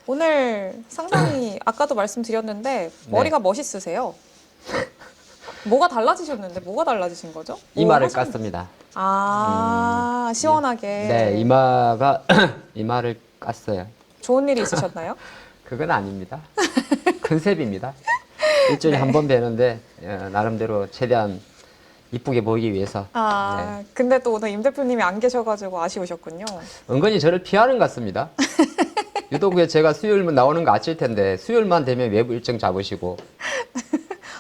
오늘 상당히 아까도 말씀드렸는데 머리가 멋있으세요. 뭐가 달라지셨는데 뭐가 달라지신 거죠? 이마를 뭐 깠습니다. 시원하게. 네, 이마가 이마를 깠어요. 좋은 일이 있으셨나요? 그건 아닙니다. 컨셉입니다. 일주일에 한 번 뵈는데 나름대로 최대한 이쁘게 보이기 위해서. 네. 근데 또 오늘 임 대표님이 안 계셔가지고 아쉬우셨군요. 은근히 저를 피하는 것 같습니다. 유독 제가 수요일만 나오는 거 아실 텐데 수요일만 되면 외부 일정 잡으시고.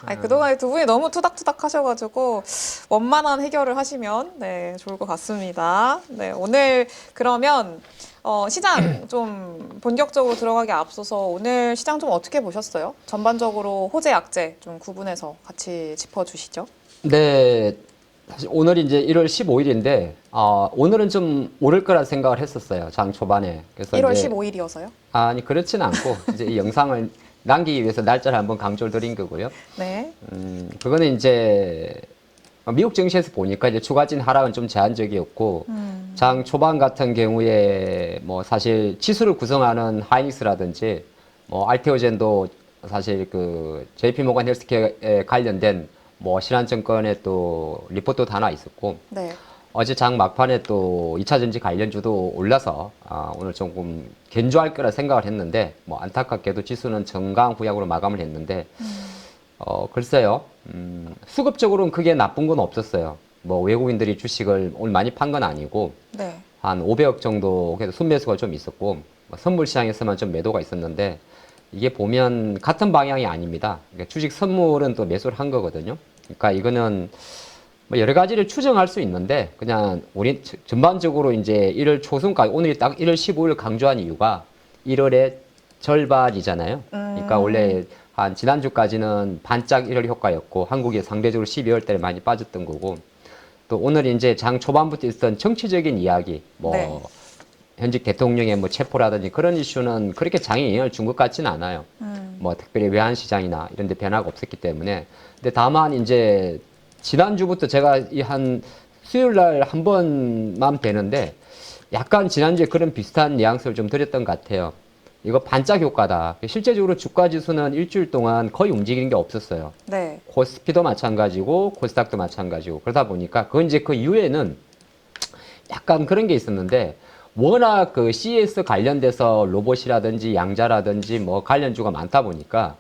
아니, 그동안에 두 분이 너무 투닥투닥 하셔가지고 원만한 해결을 하시면 네, 좋을 것 같습니다. 네, 오늘 그러면 시장 좀 본격적으로 들어가기 앞서서 오늘 시장 좀 어떻게 보셨어요? 전반적으로 호재, 악재 좀 구분해서 같이 짚어주시죠. 네, 사실 오늘이 이제 1월 15일인데 오늘은 좀 오를 거라 생각을 했었어요. 장 초반에. 그래서 1월 이제 15일이어서요? 아니 그렇지는 않고 이제 이 영상을 남기기 위해서 날짜를 한번 강조를 드린 거고요. 네. 그거는 이제 미국 증시에서 보니까 이제 추가적인 하락은 좀 제한적이었고 장 초반 같은 경우에 뭐 사실 지수를 구성하는 하이닉스라든지 뭐 알테오젠도 사실 그 JP모간 헬스케어에 관련된 뭐 신한증권의 또 리포트도 하나 있었고 네. 어제 장 막판에 또 2차전지 관련주도 올라서 오늘 조금 견조할 거라 생각을 했는데 뭐 안타깝게도 지수는 정강 후약으로 마감을 했는데 글쎄요 수급적으로는 크게 나쁜 건 없었어요. 뭐 외국인들이 주식을 오늘 많이 판 건 아니고 네. 한 500억 정도 그래도 순매수가 좀 있었고 뭐 선물 시장에서만 좀 매도가 있었는데 이게 보면 같은 방향이 아닙니다. 그러니까 주식 선물은 또 매수를 한 거거든요. 그러니까 이거는 뭐 여러 가지를 추정할 수 있는데 그냥 우리 전반적으로 이제 1월 초순까지 오늘이 딱 1월 15일 강조한 이유가 1월의 절반이잖아요. 그러니까 원래 한 지난주까지는 반짝 1월 효과였고 한국이 상대적으로 12월 달에 많이 빠졌던 거고 또 오늘 이제 장 초반부터 있었던 정치적인 이야기 뭐 네. 현직 대통령의 뭐 체포라든지 그런 이슈는 그렇게 장에 영향을 준 것 같지는 않아요. 뭐 특별히 외환시장이나 이런 데 변화가 없었기 때문에. 근데 다만 이제 지난주부터 제가 이 한 수요일 날 한 번만 뵈는데 약간 지난주에 그런 비슷한 뉘앙스를 좀 드렸던 것 같아요. 이거 반짝 효과다. 실제적으로 주가 지수는 일주일 동안 거의 움직이는 게 없었어요. 네. 코스피도 마찬가지고 코스닥도 마찬가지고 그러다 보니까 그건 이제 그 이후에는 약간 그런 게 있었는데 워낙 그 CS 관련돼서 로봇이라든지 양자라든지 뭐 관련주가 많다 보니까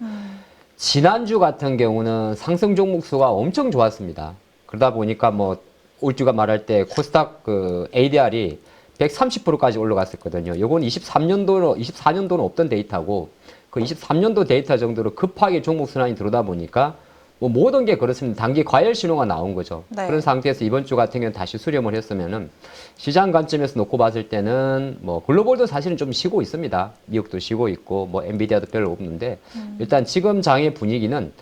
지난주 같은 경우는 상승 종목 수가 엄청 좋았습니다. 그러다 보니까 뭐 올주가 말할 때 코스닥 그 ADR이 130%까지 올라갔었거든요. 요건 24년도는 없던 데이터고 그 23년도 데이터 정도로 급하게 종목 순환이 들어오다 보니까 뭐 모든 게 그렇습니다. 단기 과열 신호가 나온 거죠. 네. 그런 상태에서 이번 주 같은 경우는 다시 수렴을 했으면은 시장 관점에서 놓고 봤을 때는 뭐 글로벌도 사실은 좀 쉬고 있습니다. 미국도 쉬고 있고 뭐 엔비디아도 별로 없는데 일단 지금 장의 분위기는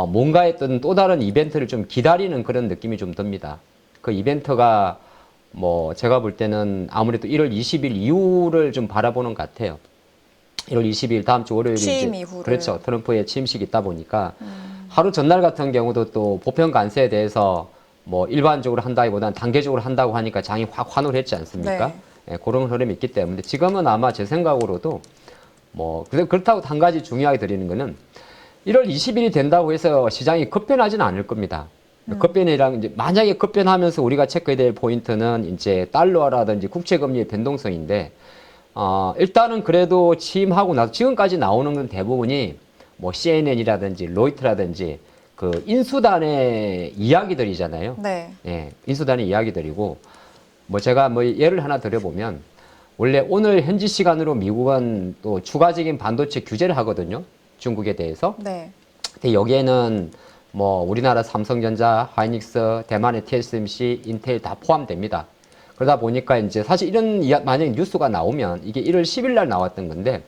뭔가 했던 또 다른 이벤트를 좀 기다리는 그런 느낌이 좀 듭니다. 그 이벤트가 뭐 제가 볼 때는 아무래도 1월 20일 이후를 좀 바라보는 것 같아요. 1월 20일 다음 주 월요일이 취임 이제 이후를. 그렇죠. 트럼프의 취임식이 있다 보니까 하루 전날 같은 경우도 또 보편 관세에 대해서 뭐 일반적으로 한다기보다는 단계적으로 한다고 하니까 장이 확 환호를 했지 않습니까? 네. 예, 그런 흐름이 있기 때문에 지금은 아마 제 생각으로도 뭐 그렇다고 한 가지 중요하게 드리는 거는 1월 20일이 된다고 해서 시장이 급변하지는 않을 겁니다. 급변이랑 이제 만약에 급변하면서 우리가 체크해야 될 포인트는 이제 달러라든지 국채금리의 변동성인데 일단은 그래도 취임하고 나서 지금까지 나오는 건 대부분이 뭐 CNN이라든지 로이터라든지 그 인수단의 이야기들이잖아요. 네. 예, 인수단의 이야기들이고 뭐 제가 뭐 예를 하나 드려보면 원래 오늘 현지 시간으로 미국은 또 추가적인 반도체 규제를 하거든요. 중국에 대해서. 네. 근데 여기에는 뭐 우리나라 삼성전자, 하이닉스, 대만의 TSMC, 인텔 다 포함됩니다. 그러다 보니까 이제 사실 이런 만약에 뉴스가 나오면 이게 1월 10일 날 나왔던 건데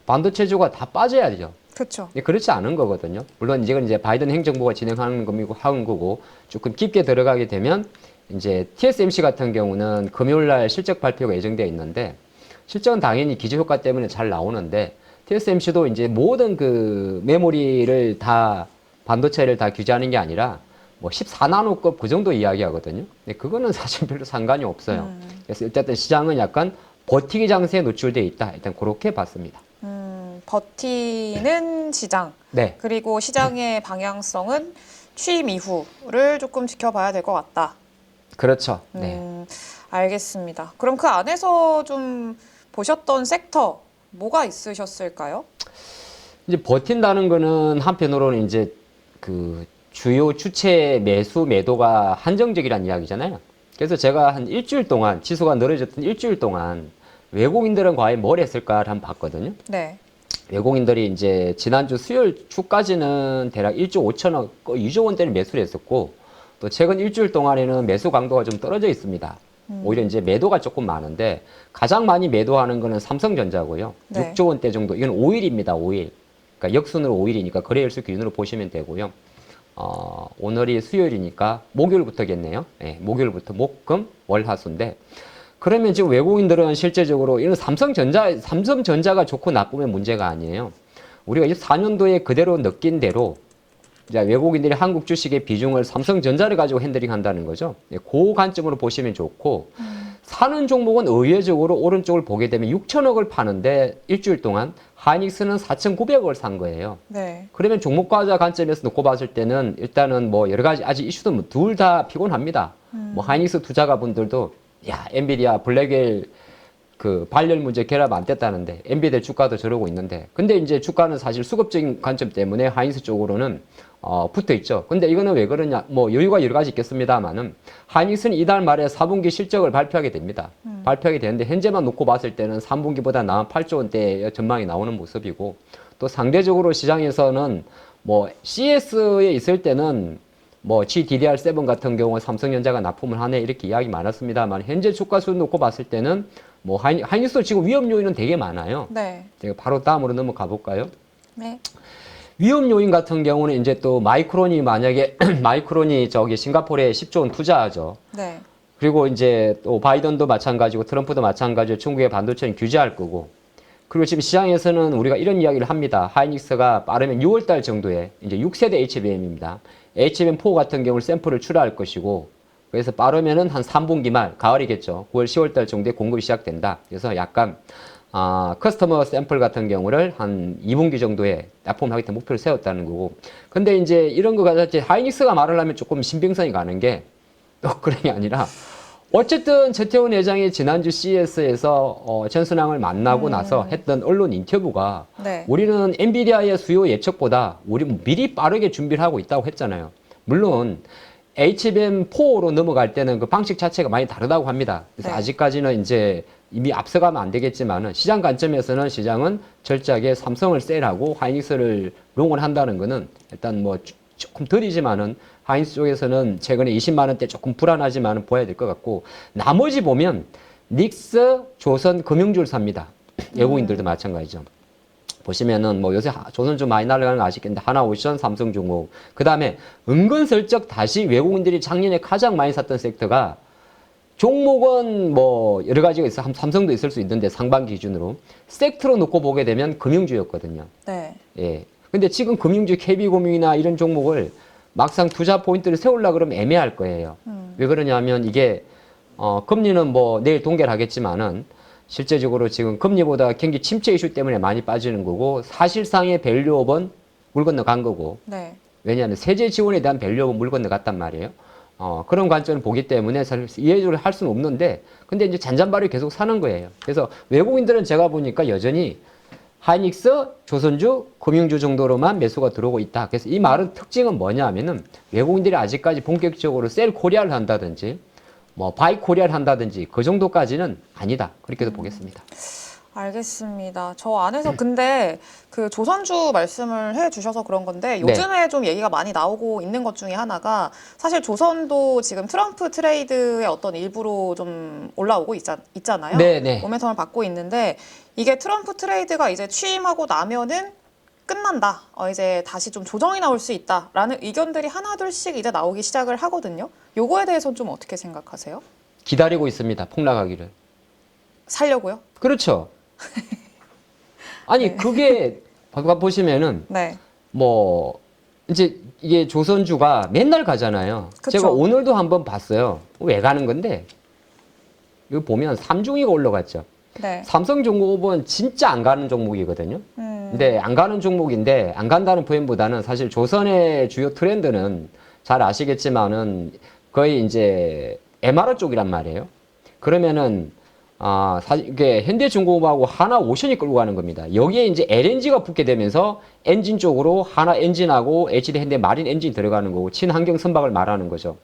반도체주가 다 빠져야죠. 그렇죠. 그렇지 않은 거거든요. 물론 이건 이제 바이든 행정부가 진행하는 겁이고 하는 거고 조금 깊게 들어가게 되면 이제 TSMC 같은 경우는 금요일 날 실적 발표가 예정되어 있는데 실적은 당연히 기저효과 때문에 잘 나오는데 TSMC도 이제 모든 그 메모리를 다 반도체를 다 규제하는 게 아니라 뭐 14나노급 그 정도 이야기하거든요. 근데 그거는 사실 별로 상관이 없어요. 그래서 일단 시장은 약간 버티기 장세에 노출되어 있다. 일단 그렇게 봤습니다. 버티는 시장, 네. 그리고 시장의 방향성은 취임 이후를 조금 지켜봐야 될 것 같다. 그렇죠. 네. 알겠습니다. 그럼 그 안에서 좀 보셨던 섹터 뭐가 있으셨을까요? 이제 버틴다는 거는 한편으로는 이제 그 주요 주체 매수 매도가 한정적이라는 이야기잖아요. 그래서 제가 한 일주일 동안 지수가 늘어졌던 일주일 동안 외국인들은 과연 뭘 했을까를 한번 봤거든요. 네. 외국인들이 이제 지난주 수요일 주까지는 대략 1조 5천억, 2조 원대를 매수를 했었고 또 최근 일주일 동안에는 매수 강도가 좀 떨어져 있습니다. 오히려 이제 매도가 조금 많은데 가장 많이 매도하는 거는 삼성전자고요. 네. 6조 원대 정도. 이건 5일입니다. 5일. 그러니까 역순으로 5일이니까 거래일수 기준으로 보시면 되고요. 오늘이 수요일이니까 목요일부터겠네요. 네, 목요일부터 목, 금, 월, 화수인데 그러면 지금 외국인들은 실제적으로 이런 삼성전자가 좋고 나쁘면 문제가 아니에요. 우리가 24년도에 그대로 느낀 대로 이제 외국인들이 한국 주식의 비중을 삼성전자를 가지고 핸들링 한다는 거죠. 그 관점으로 보시면 좋고, 사는 종목은 의외적으로 오른쪽을 보게 되면 6천억을 파는데 일주일 동안 하이닉스는 4,900억을 산 거예요. 네. 그러면 종목 과자 관점에서 놓고 봤을 때는 일단은 뭐 여러 가지 아직 이슈도 둘 다 피곤합니다. 뭐 하이닉스 투자가분들도 야, 엔비디아 블랙웰 그 발열 문제 결합 안 됐다는데 엔비디아 주가도 저러고 있는데 근데 이제 주가는 사실 수급적인 관점 때문에 하이닉스 쪽으로는 붙어 있죠. 근데 이거는 왜 그러냐? 뭐 여유가 여러 가지 있겠습니다만은 하이닉스는 이달 말에 4분기 실적을 발표하게 됩니다. 발표하게 되는데 현재만 놓고 봤을 때는 3분기보다 나은 8조 원대의 전망이 나오는 모습이고 또 상대적으로 시장에서는 뭐 CS에 있을 때는 뭐 GDDR7 같은 경우 삼성전자가 납품을 하네 이렇게 이야기 많았습니다만 현재 주가 수준 놓고 봤을 때는 뭐 하이닉스 지금 위험 요인은 되게 많아요. 네. 제가 바로 다음으로 넘어가 볼까요? 네. 위험 요인 같은 경우는 이제 또 마이크론이 만약에 마이크론이 저기 싱가포르에 10조 원 투자하죠. 네. 그리고 이제 또 바이든도 마찬가지고 트럼프도 마찬가지로 중국의 반도체는 규제할 거고. 그리고 지금 시장에서는 우리가 이런 이야기를 합니다. 하이닉스가 빠르면 6월 달 정도에 이제 6세대 HBM입니다. HBM4 같은 경우를 샘플을 출하할 것이고 그래서 빠르면은 한 3분기 말, 가을이겠죠. 9월, 10월 달 정도에 공급이 시작된다. 그래서 약간 커스터머 샘플 같은 경우를 한 2분기 정도에 납품하겠다 목표를 세웠다는 거고. 근데 이제 이런 거 같이 하이닉스가 말을 하면 조금 신빙성이 가는 게 그런 게 아니라 어쨌든 최태원 회장이 지난주 CES에서 전순항을 만나고 나서 했던 언론 인터뷰가 네. 우리는 엔비디아의 수요 예측보다 우리 미리 빠르게 준비를 하고 있다고 했잖아요. 물론 HBM4로 넘어갈 때는 그 방식 자체가 많이 다르다고 합니다. 그래서 네. 아직까지는 이제 이미 앞서가면 안 되겠지만은 시장 관점에서는 시장은 철저하게 삼성을 셀하고 하이닉스를 롱을 한다는 거는 일단 뭐 조금 덜이지만은 하이닉스 쪽에서는 최근에 20만 원대 조금 불안하지만은 보아야 될 것 같고 나머지 보면 닉스, 조선, 금융주를 삽니다. 외국인들도 마찬가지죠. 보시면은 뭐 요새 조선주 많이 날아가는 거 아시겠는데 하나오션, 삼성중공 그 다음에 은근슬쩍 다시 외국인들이 작년에 가장 많이 샀던 섹터가 종목은 뭐 여러 가지가 있어 삼성도 있을 수 있는데 상반기 기준으로 섹터로 놓고 보게 되면 금융주였거든요. 네. 예. 근데 지금 금융주 KB금융이나 이런 종목을 막상 투자 포인트를 세우려고 그러면 애매할 거예요. 왜 그러냐면 이게 금리는 뭐 내일 동결 하겠지만은 실제적으로 지금 금리보다 경기 침체 이슈 때문에 많이 빠지는 거고 사실상의 밸류업은 물 건너간 거고 네. 왜냐하면 세제 지원에 대한 밸류업은 물 건너갔단 말이에요. 그런 관점을 보기 때문에 사실 이해를 할 수는 없는데 근데 이제 잔잔바리 계속 사는 거예요. 그래서 외국인들은 제가 보니까 여전히 하이닉스, 조선주, 금융주 정도로만 매수가 들어오고 있다. 그래서 이 말은 특징은 뭐냐 하면은 외국인들이 아직까지 본격적으로 셀 코리아를 한다든지 뭐 바이 코리아를 한다든지 그 정도까지는 아니다. 그렇게도 보겠습니다. 알겠습니다. 저 안에서 근데 그 조선주 말씀을 해주셔서 그런 건데 요즘에 좀 얘기가 많이 나오고 있는 것 중에 하나가 사실 조선도 지금 트럼프 트레이드의 어떤 일부로 좀 올라오고 있잖아요. 네. 모멘텀을 받고 있는데 이게 트럼프 트레이드가 이제 취임하고 나면은 끝난다. 이제 다시 좀 조정이 나올 수 있다라는 의견들이 하나둘씩 이제 나오기 시작을 하거든요. 요거에 대해서는 좀 어떻게 생각하세요? 기다리고 있습니다. 폭락하기를. 살려고요? 그렇죠. 아니 그게 보시면은 네. 뭐 이제 이게 조선주가 맨날 가잖아요. 그쵸. 제가 오늘도 한번 봤어요. 왜 가는 건데 여기 보면 삼중이가 올라갔죠. 네. 삼성중공업은 진짜 안 가는 종목이거든요. 근데 안 가는 종목인데 안 간다는 표현보다는 사실 조선의 주요 트렌드는 잘 아시겠지만은 거의 이제 MR 쪽이란 말이에요. 그러면은 사실 이게 현대중공업하고 하나오션이 끌고 가는 겁니다. 여기에 이제 LNG가 붙게 되면서 엔진 쪽으로 하나 엔진하고 HD 현대 마린 엔진 들어가는 거고 친환경 선박을 말하는 거죠.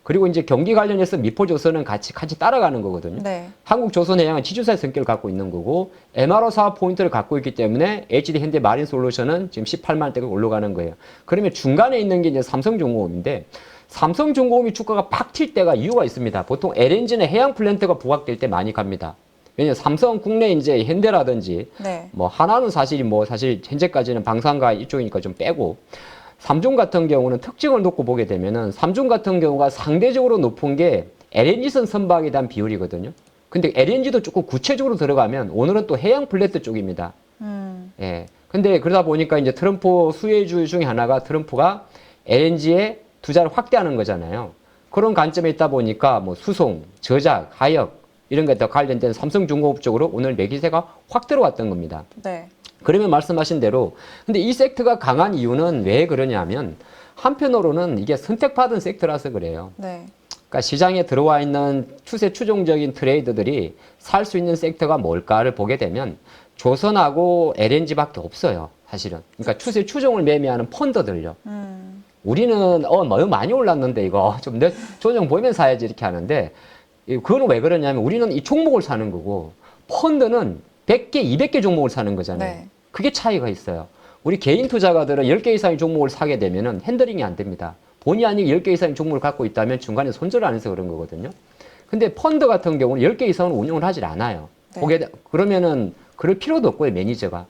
그리고 이제 경기 관련해서 미포조선은 같이 따라가는 거거든요. 네. 한국조선해양은 지주사의 성격을 갖고 있는 거고 MRO 사업 포인트를 갖고 있기 때문에 HD 현대 마린 솔루션은 지금 18만 대가 올라가는 거예요. 그러면 중간에 있는 게 이제 삼성중공업인데 삼성중공업이 주가가 팍 튈 때가 이유가 있습니다. 보통 LNG는 해양 플랜트가 부각될 때 많이 갑니다. 왜냐면 삼성 국내 이제 현대라든지 네. 뭐 하나는 사실 현재까지는 방산가 이쪽이니까 좀 빼고 삼중 같은 경우는 특징을 놓고 보게 되면은 삼중 같은 경우가 상대적으로 높은 게 LNG선 선박에 대한 비율이거든요. 근데 LNG도 조금 구체적으로 들어가면 오늘은 또 해양 플랜트 쪽입니다. 예. 근데 그러다 보니까 이제 트럼프 수혜주 중에 하나가 트럼프가 LNG에 투자를 확대하는 거잖아요. 그런 관점에 있다 보니까 뭐 수송, 저작, 하역 이런 것과 관련된 삼성중공업 쪽으로 오늘 매기세가 확 들어왔던 겁니다. 네. 그러면 말씀하신 대로 근데 이 섹터가 강한 이유는 왜 그러냐면 한편으로는 이게 선택받은 섹터라서 그래요. 네. 그러니까 시장에 들어와 있는 추세 추종적인 트레이더들이 살 수 있는 섹터가 뭘까를 보게 되면 조선하고 LNG밖에 없어요. 사실은. 그러니까 추세 추종을 매매하는 펀더들요. 우리는 너무 많이 올랐는데 이거 좀 조정 보이면 사야지 이렇게 하는데 그거는 왜 그러냐면 우리는 이 종목을 사는 거고 펀드는 100개, 200개 종목을 사는 거잖아요. 네. 그게 차이가 있어요. 우리 개인 투자가들은 10개 이상의 종목을 사게 되면은 핸들링이 안 됩니다. 본의 아니게 10개 이상의 종목을 갖고 있다면 중간에 손절을 안 해서 그런 거거든요. 근데 펀드 같은 경우는 10개 이상은 운용을 하질 않아요. 네. 그러면은 그럴 필요도 없고요, 매니저가.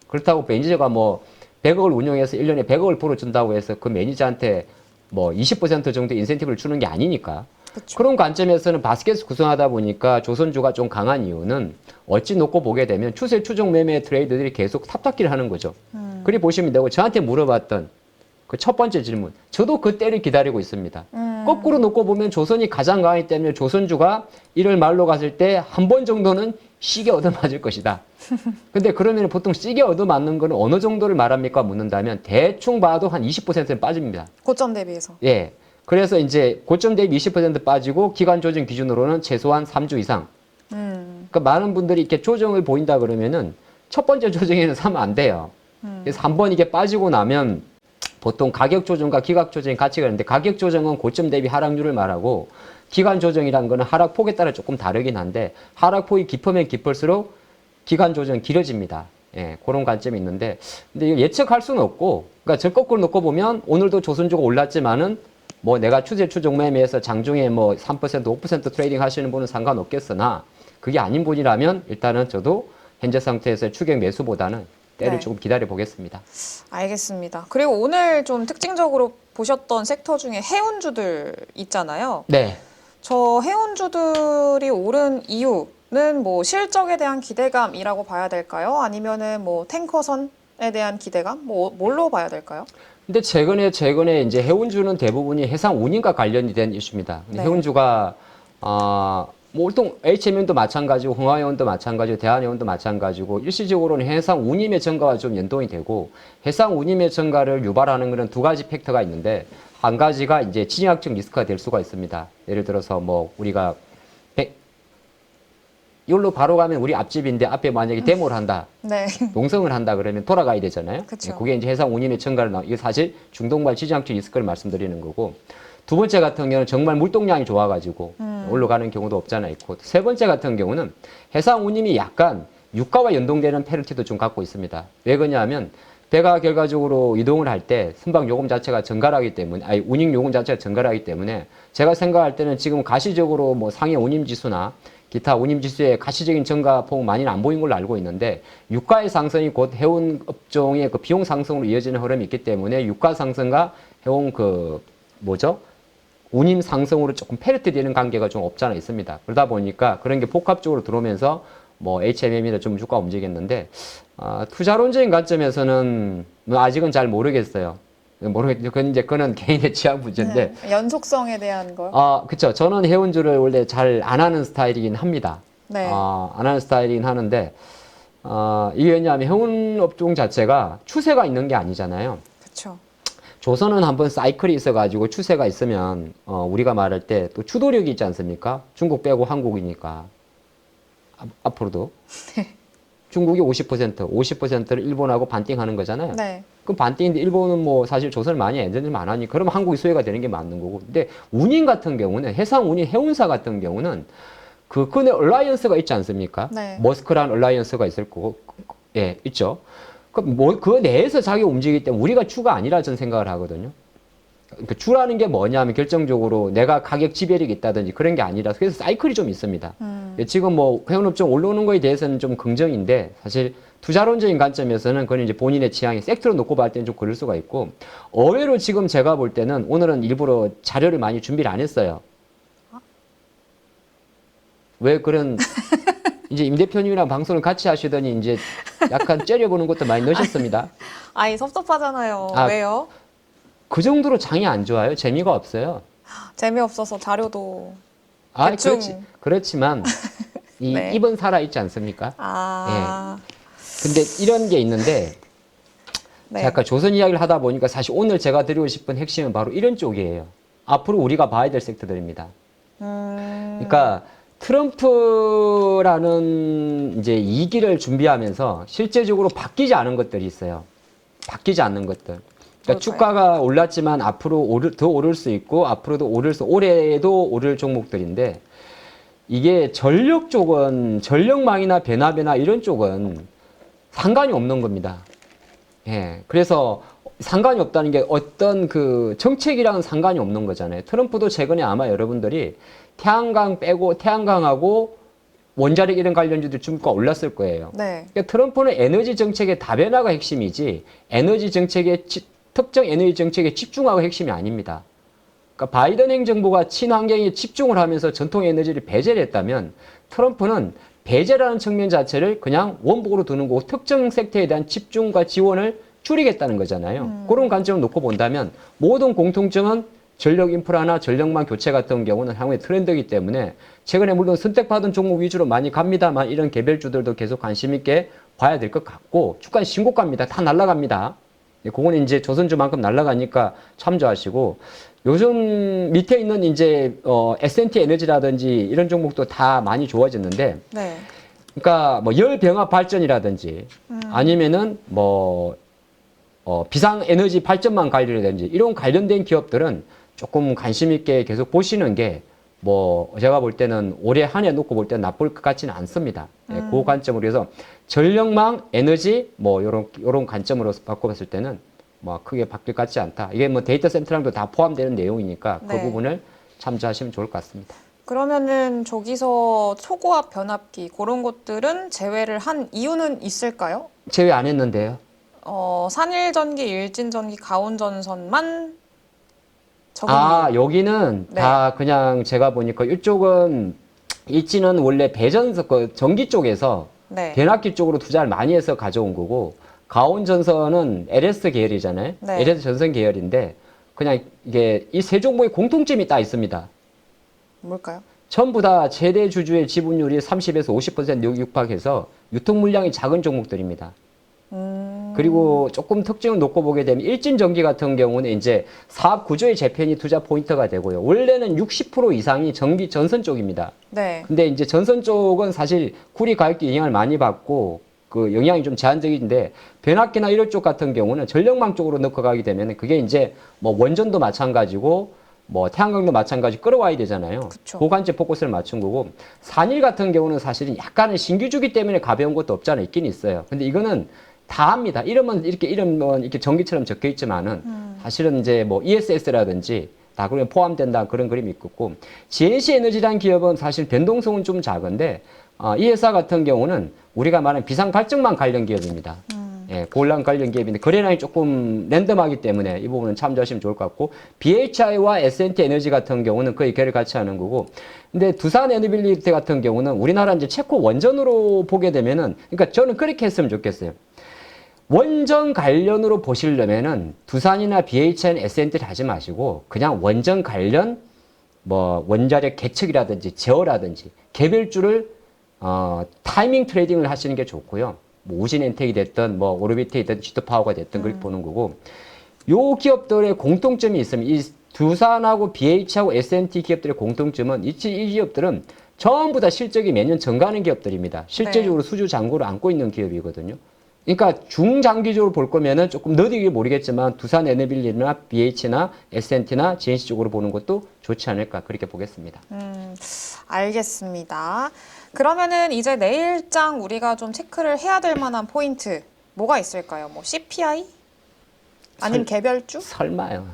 그렇다고 매니저가 뭐 100억을 운용해서 1년에 100억을 벌어준다고 해서 그 매니저한테 뭐 20% 정도 인센티브를 주는 게 아니니까. 그쵸. 그런 관점에서는 바스켓을 구성하다 보니까 조선주가 좀 강한 이유는 어찌 놓고 보게 되면 추세 추종 매매 트레이더들이 계속 탑닦기를 하는 거죠. 그리 보시면 되고 저한테 물어봤던 그 첫 번째 질문. 저도 그 때를 기다리고 있습니다. 거꾸로 놓고 보면 조선이 가장 강하기 때문에 조선주가 1월 말로 갔을 때 한 번 정도는 시계 얻어맞을 것이다. 근데 그러면 보통 시계 얻어맞는 거는 어느 정도를 말합니까? 묻는다면 대충 봐도 한 20%는 빠집니다. 고점 대비해서. 예. 그래서 이제 고점 대비 20% 빠지고 기간 조정 기준으로는 최소한 3주 이상. 그러니까 많은 분들이 이렇게 조정을 보인다 그러면은 첫 번째 조정에는 사면 안 돼요. 그래서 한 번 이게 빠지고 나면 보통 가격 조정과 기간 조정이 같이 가는데 가격 조정은 고점 대비 하락률을 말하고 기간 조정이란 거는 하락폭에 따라 조금 다르긴 한데 하락폭이 깊으면 깊을수록 기간 조정이 길어집니다. 예, 그런 관점이 있는데 근데 이거 예측할 수는 없고 그러니까 저 거꾸로 놓고 보면 오늘도 조선주가 올랐지만은 뭐 내가 추세 추종 매매에서 장중에 뭐 3%, 5% 트레이딩 하시는 분은 상관없겠으나 그게 아닌 분이라면 일단은 저도 현재 상태에서 추격 매수보다는 때를 네. 조금 기다려 보겠습니다. 알겠습니다. 그리고 오늘 좀 특징적으로 보셨던 섹터 중에 해운주들 있잖아요. 네. 저 해운주들이 오른 이유는 뭐 실적에 대한 기대감이라고 봐야 될까요? 아니면은 뭐 탱커선에 대한 기대감? 뭐 뭘로 봐야 될까요? 근데 최근에 이제 해운주는 대부분이 해상 운임과 관련이 된 이슈입니다. 근데 네. 해운주가 뭐 보통 HMM도 마찬가지고 흥화해운도 마찬가지고 대한해운도 마찬가지고 일시적으로는 해상 운임의 증가와 좀 연동이 되고 해상 운임의 증가를 유발하는 것은 두 가지 팩터가 있는데 한 가지가 이제 지정학적 리스크가 될 수가 있습니다. 예를 들어서 뭐 우리가 이걸로 바로 가면 우리 앞집인데 앞에 만약에 데모를 한다. 네. 농성을 한다 그러면 돌아가야 되잖아요. 그쵸. 그게 이제 해상 운임의 증가를 이게 사실 중동발 지정학적 리스크를 말씀드리는 거고 두 번째 같은 경우는 정말 물동량이 좋아가지고 올라가는 경우도 없잖아 있고 세 번째 같은 경우는 해상 운임이 약간 유가와 연동되는 페널티도 좀 갖고 있습니다. 왜 그러냐면 배가 결과적으로 이동을 할 때 선박 요금 자체가 증가하기 때문에 운임 요금 자체가 증가하기 때문에 제가 생각할 때는 지금 가시적으로 뭐 상해 운임 지수나 기타 운임 지수의 가시적인 증가폭 많이는 안 보인 걸로 알고 있는데 유가의 상승이 곧 해운 업종의 그 비용 상승으로 이어지는 흐름이 있기 때문에 유가 상승과 해운 운임 상승으로 조금 페널티 되는 관계가 좀 없지 않아 있습니다. 그러다 보니까 그런 게 복합적으로 들어오면서 뭐 HMM이나 좀 주가 움직였는데 투자론적인 관점에서는 아직은 잘 모르겠어요. 그건 개인의 취향 문제인데. 네. 연속성에 대한 걸. 그쵸. 저는 해운주를 원래 잘 안 하는 스타일이긴 합니다. 네. 안 하는 스타일이긴 하는데 이게 왜냐하면 해운 업종 자체가 추세가 있는 게 아니잖아요. 그렇죠. 조선은 한번 사이클이 있어가지고 추세가 있으면 우리가 말할 때 또 추도력이 있지 않습니까? 중국 빼고 한국이니까 앞으로도 중국이 50%를 일본하고 반띵하는 거잖아요. 네. 그럼 반띵인데 일본은 뭐 사실 조선을 많이 애들을 안 하니 그러면 한국이 수혜가 되는 게 맞는 거고. 근데 운임 같은 경우는 해상 운임 해운사 같은 경우는 그 근에 얼라이언스가 있지 않습니까? 네. 머스크라는 얼라이언스가 있을 거고, 예, 있죠. 그 내에서 자기가 움직이기 때문에 우리가 추가 아니라 저는 생각을 하거든요. 그 추라는 게 뭐냐면 결정적으로 내가 가격 지배력이 있다든지 그런 게 아니라 그래서 사이클이 좀 있습니다. 예, 지금 뭐 해운업종 올라오는 거에 대해서는 좀 긍정인데 사실 투자론적인 관점에서는 그건 이제 본인의 취향이 섹터로 놓고 봤을 때는 좀 그럴 수가 있고 의외로 지금 제가 볼 때는 오늘은 일부러 자료를 많이 준비를 안 했어요. 왜 그런 이제 임 대표님이랑 방송을 같이 하시더니 이제 약간 째려보는 것도 많이 넣으셨습니다. 아이 섭섭하잖아요. 아, 왜요? 그 정도로 장이 안 좋아요. 재미가 없어요. 재미없어서 자료도 아, 대충. 그렇지만 이 네. 입은 살아 있지 않습니까? 아. 근데 이런 게 있는데 네. 제가 아까 조선 이야기를 하다 보니까 사실 오늘 제가 드리고 싶은 핵심은 바로 이런 쪽이에요. 앞으로 우리가 봐야 될 섹터들입니다. 그러니까 트럼프라는 이제 2기를 준비하면서 실제적으로 바뀌지 않은 것들이 있어요. 바뀌지 않는 것들. 그러니까 주가가 올랐지만 앞으로 더 오를 수 있고 앞으로도 올해에도 오를 종목들인데 이게 전력 쪽은 전력망이나 변압이나 이런 쪽은 상관이 없는 겁니다. 예. 그래서 상관이 없다는 게 어떤 그 정책이랑은 상관이 없는 거잖아요. 트럼프도 최근에 아마 여러분들이 태양광 빼고 태양광하고 원자력 이런 관련주들 주가 올랐을 거예요. 네. 그러니까 트럼프는 에너지 정책의 다변화가 핵심이지 에너지 정책의 특정 에너지 정책에 집중하고 핵심이 아닙니다. 그러니까 바이든 행정부가 친환경에 집중을 하면서 전통 에너지를 배제를 했다면 트럼프는 배제라는 측면 자체를 그냥 원복으로 두는 거고 특정 섹터에 대한 집중과 지원을 줄이겠다는 거잖아요. 그런 관점을 놓고 본다면 모든 공통점은 전력 인프라나 전력망 교체 같은 경우는 향후의 트렌드이기 때문에 최근에 물론 선택받은 종목 위주로 많이 갑니다만 이런 개별주들도 계속 관심 있게 봐야 될 것 같고 주가 신고가입니다. 다 날아갑니다. 그거는 이제 조선주만큼 날아가니까 참조하시고 요즘 밑에 있는 이제 S&T 에너지라든지 이런 종목도 다 많이 좋아졌는데 네. 그러니까 뭐 열병합 발전이라든지 아니면은 뭐 비상 에너지 발전망 관련이라든지 이런 관련된 기업들은 조금 관심 있게 계속 보시는 게 뭐 제가 볼 때는 올해 한 해 놓고 볼 때는 나쁠 것 같지는 않습니다. 예, 그 관점으로 해서 전력망, 에너지 뭐 요런 관점으로 바꿔봤을 때는 뭐 크게 바뀔 것 같지 않다. 이게 뭐 데이터 센터랑도 다 포함되는 내용이니까 그 네. 부분을 참조하시면 좋을 것 같습니다. 그러면은 저기서 초고압 변압기 그런 것들은 제외를 한 이유는 있을까요? 제외 안 했는데요. 산일전기, 일진전기, 가온전선만 적은 이유. 여기는 네. 다 그냥 제가 보니까 이쪽은 일지는 원래 전기 쪽에서 네. 변압기 쪽으로 투자를 많이 해서 가져온 거고 가온전선은 LS 계열이잖아요. 네. LS 전선 계열인데 그냥 이게 이 세 종목의 공통점이 딱 있습니다. 뭘까요? 전부 다 최대 주주의 지분율이 30에서 50% 육박해서 유통 물량이 작은 종목들입니다. 그리고 조금 특징을 놓고 보게 되면 일진전기 같은 경우는 이제 사업 구조의 재편이 투자 포인트가 되고요. 원래는 60% 이상이 전선 쪽입니다. 네. 근데 이제 전선 쪽은 사실 구리 가격이 영향을 많이 받고 그 영향이 좀 제한적인데 변압기나 이런 쪽 같은 경우는 전력망 쪽으로 넣고 가게 되면 그게 이제 뭐 원전도 마찬가지고 뭐 태양광도 마찬가지 끌어와야 되잖아요. 그쵸. 그 관점 포커스를 맞춘 거고 산일 같은 경우는 사실은 약간은 신규주기 때문에 가벼운 것도 없잖아요. 있긴 있어요. 근데 이거는 다 합니다. 이름은 이렇게 전기처럼 적혀 있지만은 사실은 이제 뭐 ESS라든지 다 그런 포함된다 그런 그림이 있고 GNC 에너지라는 기업은 사실 변동성은 좀 작은데 이 회사 같은 경우는 우리가 말하는 비상 발전망 관련 기업입니다. 예, 고랑 관련 기업인데 거래량이 조금 랜덤하기 때문에 이 부분은 참조하시면 좋을 것 같고 BHI와 S&T 에너지 같은 경우는 거의 결을 같이 하는 거고 근데 두산 에너빌리티 같은 경우는 우리나라 이제 체코 원전으로 보게 되면은 그러니까 저는 그렇게 했으면 좋겠어요. 원전 관련으로 보시려면은 두산이나 BHI나 S&T를 하지 마시고 그냥 원전 관련 뭐 원자력 개척이라든지 제어라든지 개별주를 타이밍 트레이딩을 하시는 게 좋고요. 뭐 우진엔텍이 됐든 뭐 오르비트이든 G2파워가 됐든 그렇게 보는 거고 요 기업들의 공통점이 있으면 이 두산하고 BH하고 S&T 기업들의 공통점은 이 기업들은 전부 다 실적이 매년 증가하는 기업들입니다. 실제적으로 네. 수주 잔고를 안고 있는 기업이거든요. 그러니까 중장기적으로 볼 거면은 조금 너디게 모르겠지만 두산 에너빌리나 BH나 S&T나 GNC 쪽으로 보는 것도 좋지 않을까 그렇게 보겠습니다. 알겠습니다. 그러면은 이제 내일장 우리가 좀 체크를 해야 될 만한 포인트 뭐가 있을까요? 뭐 CPI? 아니면 개별주? 설마요.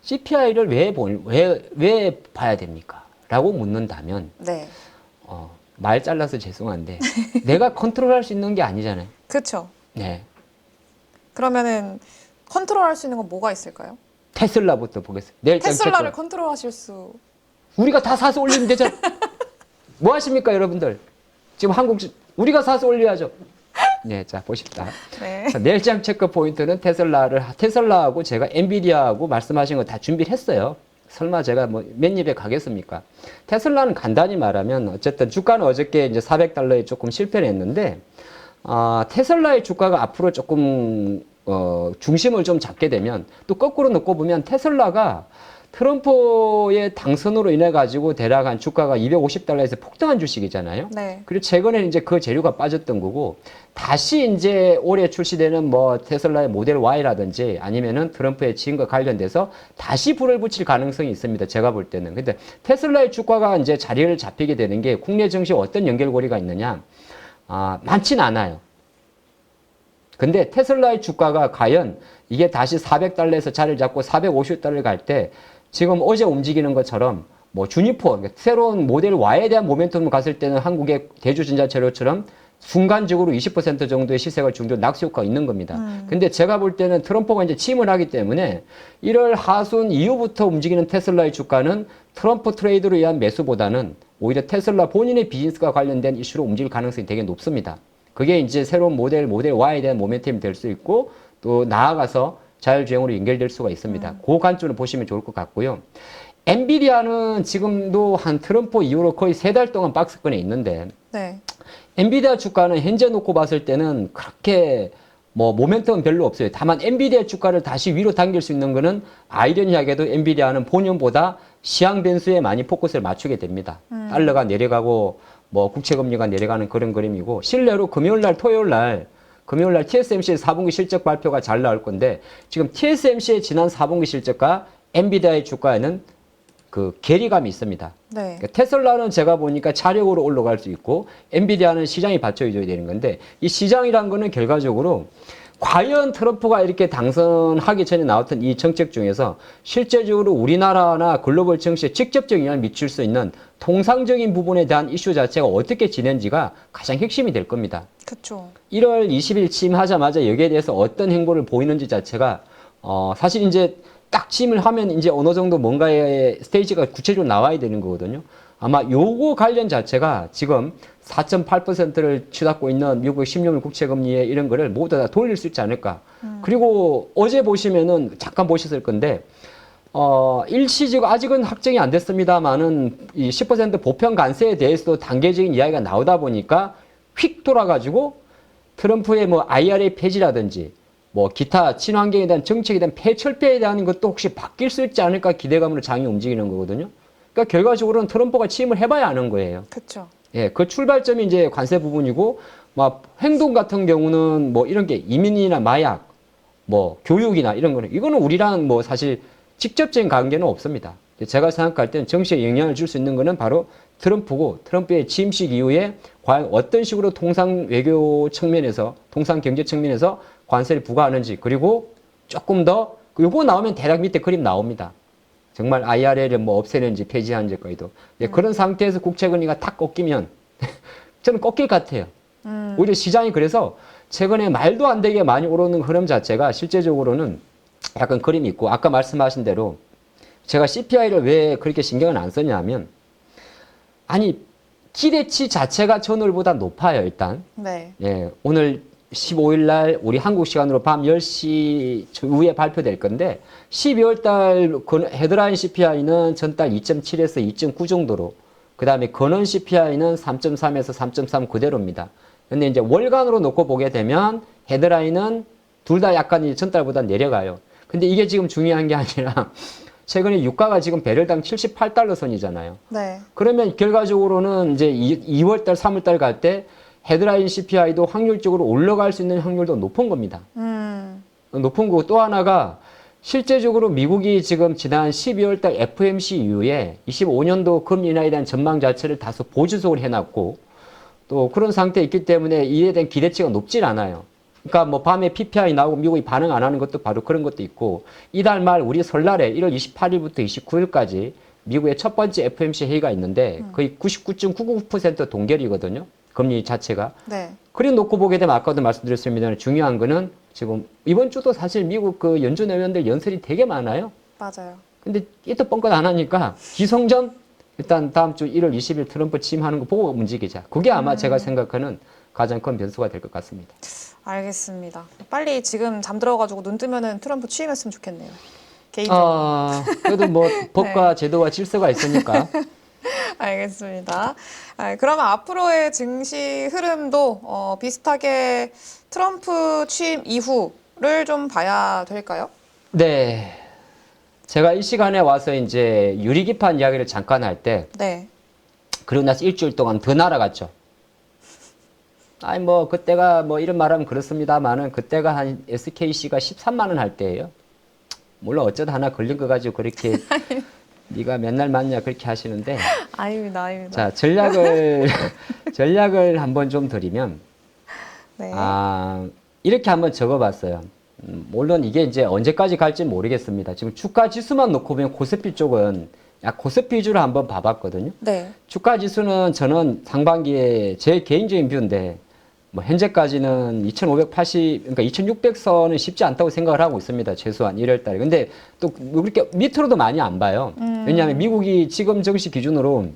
CPI를 왜 봐야 됩니까? 라고 묻는다면 네. 말 잘라서 죄송한데 내가 컨트롤할 수 있는 게 아니잖아요. 그렇죠. 네. 그러면은 컨트롤할 수 있는 건 뭐가 있을까요? 테슬라부터 보겠습니다. 내일 테슬라를 컨트롤하실 수 우리가 다 사서 올리면 되잖아요. 뭐 하십니까, 여러분들? 지금 우리가 사서 올려야죠. 네, 자, 보십시다. 네. 자, 내일장 체크 포인트는 테슬라하고 제가 엔비디아하고 말씀하신 거 다 준비를 했어요. 설마 제가 뭐 몇 입에 가겠습니까? 테슬라는 간단히 말하면 어쨌든 주가는 어저께 이제 400달러에 조금 실패를 했는데, 테슬라의 주가가 앞으로 조금, 중심을 좀 잡게 되면 또 거꾸로 놓고 보면 테슬라가 트럼프의 당선으로 인해 가지고 대략 한 주가가 250달러에서 폭등한 주식이잖아요. 네. 그리고 최근에 이제 그 재료가 빠졌던 거고 다시 이제 올해 출시되는 뭐 테슬라의 모델 Y라든지 아니면은 트럼프의 지인과 관련돼서 다시 불을 붙일 가능성이 있습니다. 제가 볼 때는. 근데 테슬라의 주가가 이제 자리를 잡히게 되는 게 국내 증시에 어떤 연결고리가 있느냐? 많진 않아요. 근데 테슬라의 주가가 과연 이게 다시 400달러에서 자리를 잡고 450달러를 갈 때 지금 어제 움직이는 것처럼 뭐 주니퍼, 그러니까 새로운 모델 Y에 대한 모멘텀을 갔을 때는 한국의 대주전자재료처럼 순간적으로 20% 정도의 시세가 중도 낙수 효과가 있는 겁니다. 근데 제가 볼 때는 트럼프가 이제 취임을 하기 때문에 1월 하순 이후부터 움직이는 테슬라의 주가는 트럼프 트레이드로 의한 매수보다는 오히려 테슬라 본인의 비즈니스가 관련된 이슈로 움직일 가능성이 되게 높습니다. 그게 이제 새로운 모델 Y에 대한 모멘텀이 될 수 있고 또 나아가서 자율주행으로 연결될 수가 있습니다. 그 관점을 보시면 좋을 것 같고요. 엔비디아는 지금도 한 트럼프 이후로 거의 3달 동안 박스권에 있는데 네. 엔비디아 주가는 현재 놓고 봤을 때는 그렇게 뭐 모멘텀은 별로 없어요. 다만 엔비디아 주가를 다시 위로 당길 수 있는 거는 아이러니하게도 엔비디아는 본연보다 시황 변수에 많이 포커스를 맞추게 됩니다. 달러가 내려가고 뭐 국채금리가 내려가는 그런 그림이고 실내로 금요일날 토요일날 TSMC의 4분기 실적 발표가 잘 나올 건데 지금 TSMC의 지난 4분기 실적과 엔비디아의 주가에는 그 괴리감이 있습니다. 네. 그러니까 테슬라는 제가 보니까 차력으로 올라갈 수 있고 엔비디아는 시장이 받쳐줘야 되는 건데 이 시장이란 거는 결과적으로 과연 트럼프가 이렇게 당선하기 전에 나왔던 이 정책 중에서 실제적으로 우리나라나 글로벌 증시에 직접적인 영향을 미칠 수 있는 통상적인 부분에 대한 이슈 자체가 어떻게 진행지가 가장 핵심이 될 겁니다. 그렇죠. 1월 20일 취임하자마자 여기에 대해서 어떤 행보를 보이는지 자체가 사실 이제 딱 취임을 하면 이제 어느 정도 뭔가의 스테이지가 구체적으로 나와야 되는 거거든요. 아마 요거 관련 자체가 지금 4.8%를 치닫고 있는 미국의 10년물 국채금리에 이런 거를 모두 다 돌릴 수 있지 않을까. 그리고 어제 보시면은 잠깐 보셨을 건데 일시적 아직은 확정이 안 됐습니다만은 이 10% 보편 관세에 대해서도 단계적인 이야기가 나오다 보니까 휙 돌아가지고 트럼프의 뭐 IRA 폐지라든지 뭐 기타 친환경에 대한 정책에 대한 폐철폐에 대한 것도 혹시 바뀔 수 있지 않을까 기대감으로 장이 움직이는 거거든요. 그러니까 결과적으로는 트럼프가 취임을 해봐야 아는 거예요. 그렇죠. 예, 그 출발점이 이제 관세 부분이고, 막 행동 같은 경우는 뭐 이런 게 이민이나 마약, 뭐 교육이나 이런 거는 이거는 우리랑 뭐 사실 직접적인 관계는 없습니다. 제가 생각할 때는 정치에 영향을 줄 수 있는 거는 바로 트럼프고 트럼프의 취임식 이후에 과연 어떤 식으로 통상 외교 측면에서, 통상 경제 측면에서 관세를 부과하는지 그리고 조금 더 요거 나오면 대략 밑에 그림 나옵니다. 정말 IRA를 뭐 없애는지 폐지하는지까지도. 그런 상태에서 국채금리가 탁 꺾이면 저는 꺾일 것 같아요. 오히려 시장이 그래서 최근에 말도 안 되게 많이 오르는 흐름 자체가 실제적으로는 약간 그림이 있고 아까 말씀하신 대로 제가 CPI를 왜 그렇게 신경을 안 썼냐면 아니 기대치 자체가 전월보다 높아요 일단. 네. 예, 오늘 15일 날 우리 한국 시간으로 밤 10시 후에 발표될 건데 12월 달 헤드라인 CPI는 전달 2.7에서 2.9 정도로 그 다음에 근원 CPI는 3.3에서 3.3 그대로입니다. 근데 이제 월간으로 놓고 보게 되면 헤드라인은 둘 다 약간 전달보다 내려가요. 근데 이게 지금 중요한 게 아니라 최근에 유가가 지금 배럴당 78달러 선이잖아요. 네. 그러면 결과적으로는 이제 2월달, 3월달 갈 때 헤드라인 CPI도 확률적으로 올라갈 수 있는 확률도 높은 겁니다. 높은 거고 또 하나가 실제적으로 미국이 지금 지난 12월달 FOMC 이후에 25년도 금리 인하에 대한 전망 자체를 다소 보수적으로 해놨고 또 그런 상태에 있기 때문에 이에 대한 기대치가 높질 않아요. 그러니까 뭐 밤에 PPI 나오고 미국이 반응 안 하는 것도 바로 그런 것도 있고 이달 말 우리 설날에 1월 28일부터 29일까지 미국의 첫 번째 FOMC 회의가 있는데 거의 99.99% 동결이거든요. 금리 자체가. 네. 그래 놓고 보게 되면 아까도 말씀드렸습니다. 중요한 거는 지금 이번 주도 사실 미국 그 연준 의원들 연설이 되게 많아요. 맞아요. 근데 이또 뻥끗 안 하니까 기성전 일단 다음 주 1월 20일 트럼프 취임하는 거 보고 움직이자. 그게 아마 제가 생각하는 가장 큰 변수가 될 것 같습니다. 알겠습니다. 빨리 지금 잠들어가지고 눈 뜨면은 트럼프 취임했으면 좋겠네요. 개인적으로. 그래도 뭐 법과 제도와 질서가 있으니까. 알겠습니다. 그러면 앞으로의 증시 흐름도 비슷하게 트럼프 취임 이후를 좀 봐야 될까요? 네. 제가 이 시간에 와서 이제 유리기판 이야기를 잠깐 할 때, 네. 그러고 나서 일주일 동안 더 날아갔죠. 아니, 뭐, 그때가 뭐 이런 말하면 그렇습니다만은 그때가 한 SKC가 13만 원 할 때예요. 물론 어쩌다 하나 걸린 거 가지고 그렇게 네가 맨날 맞냐 그렇게 하시는데. 아닙니다. 자, 전략을 한번 좀 드리면, 네. 이렇게 한번 적어봤어요. 물론 이게 이제 언제까지 갈지 모르겠습니다. 지금 주가 지수만 놓고 보면 코스피 쪽은 코스피 위주로 한번 봐봤거든요. 네. 주가 지수는 저는 상반기에 제 개인적인 뷰인데, 뭐 현재까지는 2580, 그러니까 2600선은 쉽지 않다고 생각을 하고 있습니다. 최소한 1월 달에. 근데 또 그렇게 밑으로도 많이 안 봐요. 왜냐하면 미국이 지금 정시 기준으로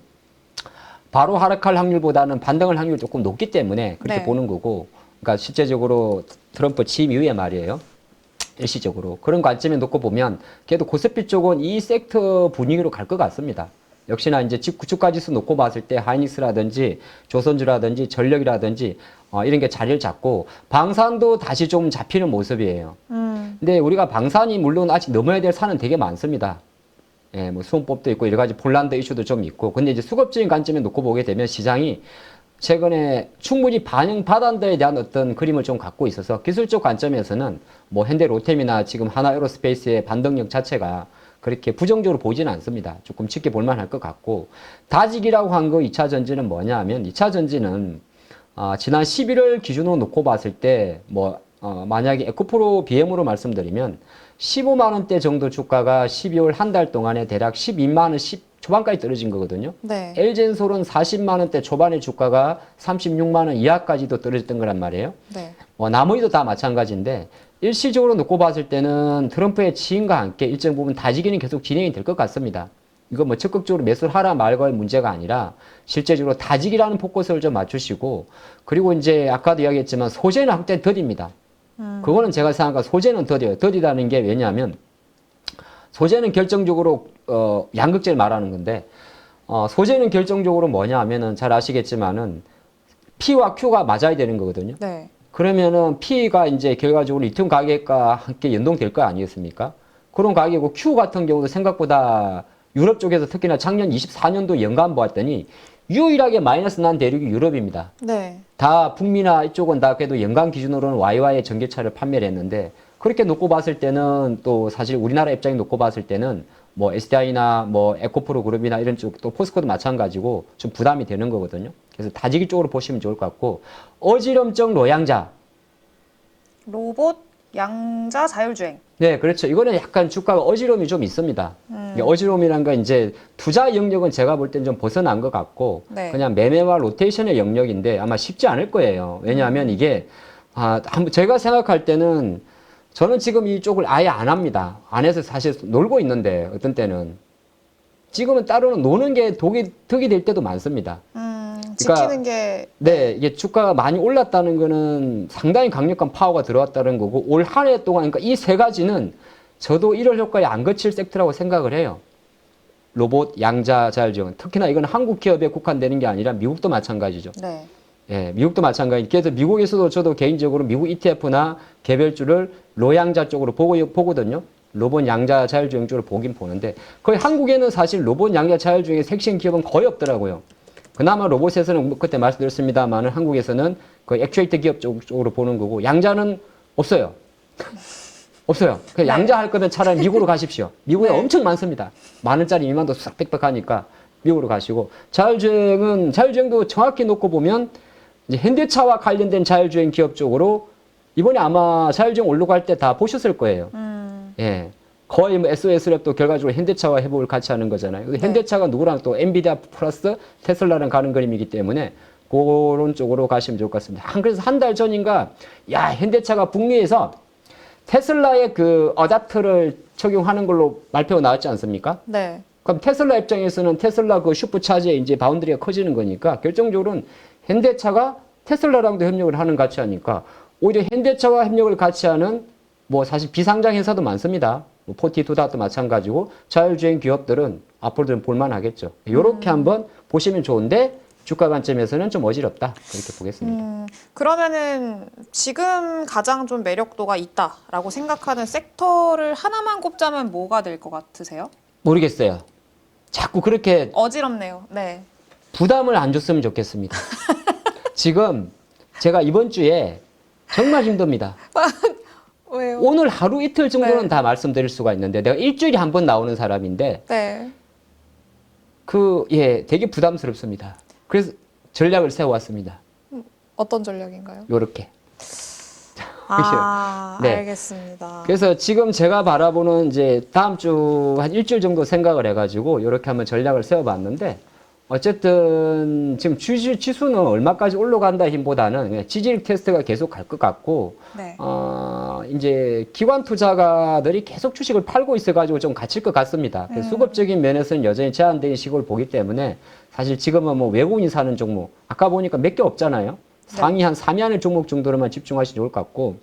바로 하락할 확률보다는 반등할 확률이 조금 높기 때문에 그렇게 네. 보는 거고, 그러니까 실제적으로 트럼프 취임 이후에 말이에요. 일시적으로. 그런 관점에 놓고 보면 그래도 코스피 쪽은 이 섹터 분위기로 갈 것 같습니다. 역시나 이제 주가 지수 놓고 봤을 때 하이닉스라든지 조선주라든지 전력이라든지 이런 게 자리를 잡고 방산도 다시 좀 잡히는 모습이에요. 근데 우리가 방산이 물론 아직 넘어야 될 산은 되게 많습니다. 예, 뭐 수온법도 있고 여러 가지 폴란드 이슈도 좀 있고. 근데 이제 수급적인 관점에 놓고 보게 되면 시장이 최근에 충분히 반영받은 데에 대한 어떤 그림을 좀 갖고 있어서 기술적 관점에서는 뭐 현대 로템이나 지금 하나 에어로스페이스의 반등력 자체가 그렇게 부정적으로 보지는 않습니다. 조금 지켜볼 만할 것 같고, 다직이라고 한 거 2차 전지는 뭐냐 하면 2차 전지는 지난 11월 기준으로 놓고 봤을 때 만약에 에코프로 BM으로 말씀드리면 15만 원대 정도 주가가 12월 한 달 동안에 대략 12만 원 10 초반까지 떨어진 거거든요. 네. 엘젠솔은 40만 원대 초반의 주가가 36만 원 이하까지도 떨어졌던 거란 말이에요. 네. 나머지도 다 마찬가지인데 일시적으로 놓고 봤을 때는 트럼프의 취임과 함께 일정 부분 다지기는 계속 진행이 될 것 같습니다. 이거 뭐 적극적으로 매수를 하라 말고의 문제가 아니라 실제적으로 다지기라는 포커스를 좀 맞추시고, 그리고 이제 아까도 이야기했지만 소재는 확대 더딥니다. 그거는 제가 생각한 소재는 더뎌요. 더디다는 게 왜냐하면 소재는 결정적으로 양극재를 말하는 건데 소재는 결정적으로 뭐냐 하면은 잘 아시겠지만은 P와 Q가 맞아야 되는 거거든요. 네. 그러면은 P가 이제 결과적으로 리튬 가격과 함께 연동될 거 아니겠습니까? 그런 가격이고 Q 같은 경우도 생각보다 유럽 쪽에서 특히나 작년 24년도 연간 보았더니 유일하게 마이너스 난 대륙이 유럽입니다. 네. 다 북미나 이쪽은 다 그래도 연간 기준으로는 YY의 전기차를 판매를 했는데, 그렇게 놓고 봤을 때는 또 사실 우리나라 입장에 놓고 봤을 때는 뭐 SDI나 뭐 에코프로 그룹이나 이런 쪽 또 포스코도 마찬가지고 좀 부담이 되는 거거든요. 그래서 다지기 쪽으로 보시면 좋을 것 같고, 어지럼증 로양자. 로봇, 양자, 자율주행. 네, 그렇죠. 이거는 약간 주가가 어지러움이 좀 있습니다. 이게 어지러움이란 건 이제 투자 영역은 제가 볼 땐 좀 벗어난 것 같고, 네. 그냥 매매와 로테이션의 영역인데 아마 쉽지 않을 거예요. 왜냐하면 이게 제가 생각할 때는 저는 지금 이쪽을 아예 안 합니다. 안 해서 사실 놀고 있는데 어떤 때는 지금은 따로는 노는 게 득이 될 때도 많습니다. 지키는 게. 네, 이게 주가가 많이 올랐다는 거는 상당히 강력한 파워가 들어왔다는 거고, 올 한 해 동안, 그러니까 이 세 가지는 저도 1월 효과에 안 거칠 섹터라고 생각을 해요. 로봇 양자 자율주행. 특히나 이건 한국 기업에 국한되는 게 아니라 미국도 마찬가지죠. 네. 예, 미국도 마찬가지. 그래서 미국에서도 저도 개인적으로 미국 ETF나 개별주를 로양자 쪽으로 보거든요. 로봇 양자 자율주행 쪽으로 보긴 보는데 거의 한국에는 사실 로봇 양자 자율주행의 핵심 기업은 거의 없더라고요. 그나마 로봇에서는 그때 말씀드렸습니다만 한국에서는 거의 액추에이터 기업 쪽으로 보는 거고 양자는 없어요. 없어요. 그냥 양자 할 거면 차라리 미국으로 가십시오. 미국에 네. 엄청 많습니다. 만 원짜리 미만도 싹 빽빽하니까 미국으로 가시고 자율주행도 정확히 놓고 보면 이제 현대차와 관련된 자율주행 기업 쪽으로 이번에 아마 자율주행 올라갈 때 다 보셨을 거예요. 예. 거의 뭐 SOS랩도 결과적으로 현대차와 협업을 같이 하는 거잖아요. 네. 현대차가 누구랑 또 엔비디아 플러스 테슬라랑 가는 그림이기 때문에 그런 쪽으로 가시면 좋을 것 같습니다. 그래서 한 달 전인가 야 현대차가 북미에서 테슬라의 그 어댑터를 적용하는 걸로 발표가 나왔지 않습니까? 네. 그럼 테슬라 입장에서는 테슬라 그 슈퍼차지의 이제 바운드리가 커지는 거니까 결정적으로는 현대차가 테슬라랑도 협력을 하는 같이 하니까 오히려 현대차와 협력을 같이 하는 뭐 사실 비상장 회사도 많습니다. 뭐 포티투다도 마찬가지고 자율주행 기업들은 앞으로는 볼만하겠죠. 이렇게 한번 보시면 좋은데 주가 관점에서는 좀 어지럽다 이렇게 보겠습니다. 그러면은 지금 가장 좀 매력도가 있다라고 생각하는 섹터를 하나만 꼽자면 뭐가 될 것 같으세요? 모르겠어요. 자꾸 그렇게 어지럽네요. 네. 부담을 안 줬으면 좋겠습니다. 지금 제가 이번 주에 정말 힘듭니다. 왜요? 오늘 하루 이틀 정도는 네. 다 말씀드릴 수가 있는데 내가 일주일에 한 번 나오는 사람인데 네. 되게 부담스럽습니다. 그래서 전략을 세워왔습니다. 어떤 전략인가요? 요렇게. 아, 네. 알겠습니다. 그래서 지금 제가 바라보는 이제 다음 주 한 일주일 정도 생각을 해가지고 요렇게 한번 전략을 세워봤는데 어쨌든 지금 지수는 얼마까지 올라간다 힘보다는 그냥 지지력 테스트가 계속 갈 것 같고 네. 이제 기관 투자가들이 계속 주식을 팔고 있어가지고 좀 갇힐 것 같습니다. 그래서 수급적인 면에서는 여전히 제한된 시국을 보기 때문에 사실 지금은 뭐 외국인이 사는 종목 아까 보니까 몇 개 없잖아요. 상위 한 3위 안의 종목 정도로만 집중하시면 좋을 것 같고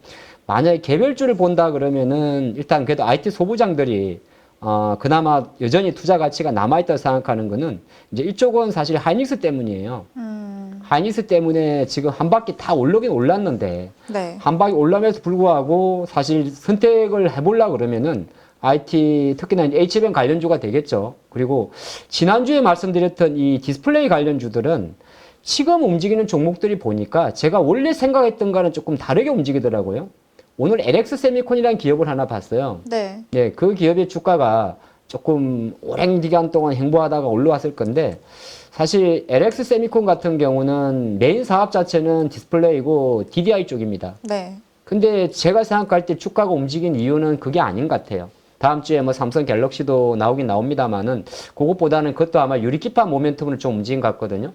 만약에 개별주를 본다 그러면은 일단 그래도 IT 소부장들이 그나마 여전히 투자 가치가 남아있다고 생각하는 거는 이제 이쪽은 사실 하이닉스 때문이에요. 하이닉스 때문에 지금 한 바퀴 다 올라긴 올랐는데 네. 한 바퀴 올라면서 불구하고 사실 선택을 해보려고 그러면은 IT 특히나 HBM 관련주가 되겠죠. 그리고 지난주에 말씀드렸던 이 디스플레이 관련주들은 지금 움직이는 종목들이 보니까 제가 원래 생각했던 거는 조금 다르게 움직이더라고요. 오늘 LX 세미콘이라는 기업을 하나 봤어요. 네. 예, 그 기업의 주가가 조금 오랜 기간 동안 행보하다가 올라왔을 건데 사실 LX 세미콘 같은 경우는 메인 사업 자체는 디스플레이고 DDI 쪽입니다. 네. 근데 제가 생각할 때 주가가 움직인 이유는 그게 아닌 것 같아요. 다음 주에 뭐 삼성 갤럭시도 나오긴 나옵니다만은 그것보다는 그것도 아마 유리기판 모멘텀으로 좀 움직인 것 같거든요.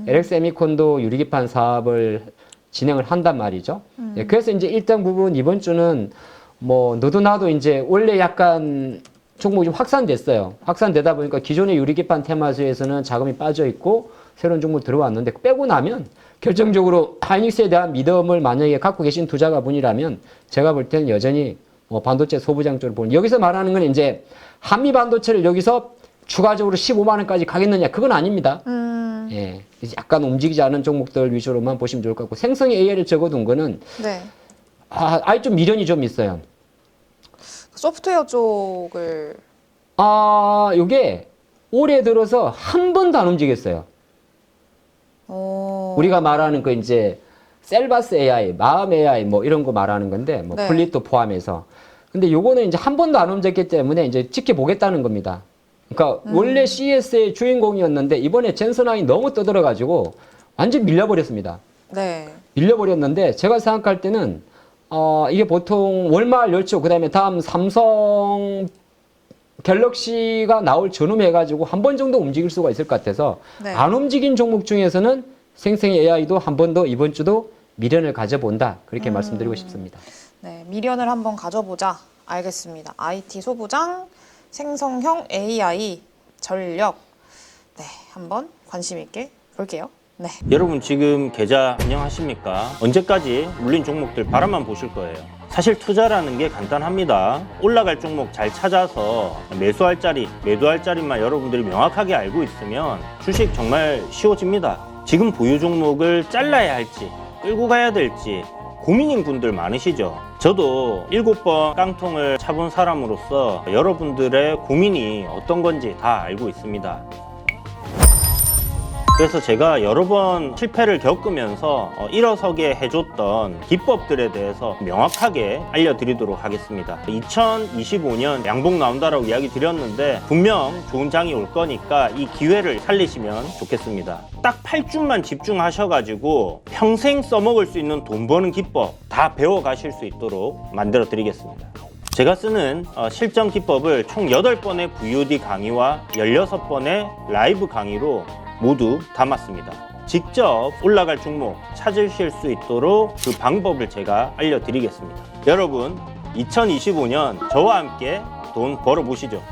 LX 세미콘도 유리기판 사업을 진행을 한단 말이죠. 예, 그래서 이제 일정 부분 이번 주는 뭐 너도 나도 이제 원래 약간 종목이 확산됐어요. 확산되다 보니까 기존의 유리기판 테마주에서는 자금이 빠져 있고 새로운 종목 들어왔는데 빼고 나면 결정적으로 하이닉스에 대한 믿음을 만약에 갖고 계신 투자가 분이라면 제가 볼 때는 여전히 반도체 소부장 쪽으로 보는 여기서 말하는 건 이제 한미 반도체를 여기서 추가적으로 15만 원까지 가겠느냐 그건 아닙니다. 예, 약간 움직이지 않은 종목들 위주로만 보시면 좋을 것 같고 생성의 AI를 적어둔 거는 네. 아예 좀 미련이 좀 있어요. 소프트웨어 쪽을 요게 올해 들어서 한 번도 안 움직였어요. 우리가 말하는 그 이제 셀바스 AI, 마음 AI 뭐 이런 거 말하는 건데 뭐 네. 플릿도 포함해서. 근데 요거는 이제 한 번도 안 움직였기 때문에 이제 지켜보겠다는 겁니다. 그러니까 원래 CES의 주인공이었는데 이번에 젠슨하이 너무 떠들어가지고 완전 밀려버렸습니다. 네. 밀려버렸는데 제가 생각할 때는 이게 보통 월말 열초 그다음에 다음 삼성 갤럭시가 나올 전후에 해가지고 한 번 정도 움직일 수가 있을 것 같아서 네. 안 움직인 종목 중에서는 생성의 AI도 한 번 더 이번 주도 미련을 가져본다 그렇게 말씀드리고 싶습니다. 네, 미련을 한번 가져보자. 알겠습니다. IT 소부장, 생성형 AI, 전력. 네, 한번 관심 있게 볼게요. 네. 여러분 지금 계좌 안녕하십니까? 언제까지 물린 종목들 바라만 보실 거예요? 사실 투자라는 게 간단합니다. 올라갈 종목 잘 찾아서 매수할 자리, 매도할 자리만 여러분들이 명확하게 알고 있으면 주식 정말 쉬워집니다. 지금 보유 종목을 잘라야 할지 끌고 가야 될지 고민인 분들 많으시죠? 저도 7번 깡통을 차본 사람으로서 여러분들의 고민이 어떤 건지 다 알고 있습니다. 그래서 제가 여러 번 실패를 겪으면서 일어서게 해줬던 기법들에 대해서 명확하게 알려드리도록 하겠습니다. 2025년 양복 나온다라고 이야기 드렸는데 분명 좋은 장이 올 거니까 이 기회를 살리시면 좋겠습니다. 딱 8주만 집중하셔가지고 평생 써먹을 수 있는 돈 버는 기법 다 배워가실 수 있도록 만들어 드리겠습니다. 제가 쓰는 실전 기법을 총 8번의 VOD 강의와 16번의 라이브 강의로 모두 담았습니다. 직접 올라갈 종목 찾으실 수 있도록 그 방법을 제가 알려드리겠습니다. 여러분, 2025년 저와 함께 돈 벌어보시죠.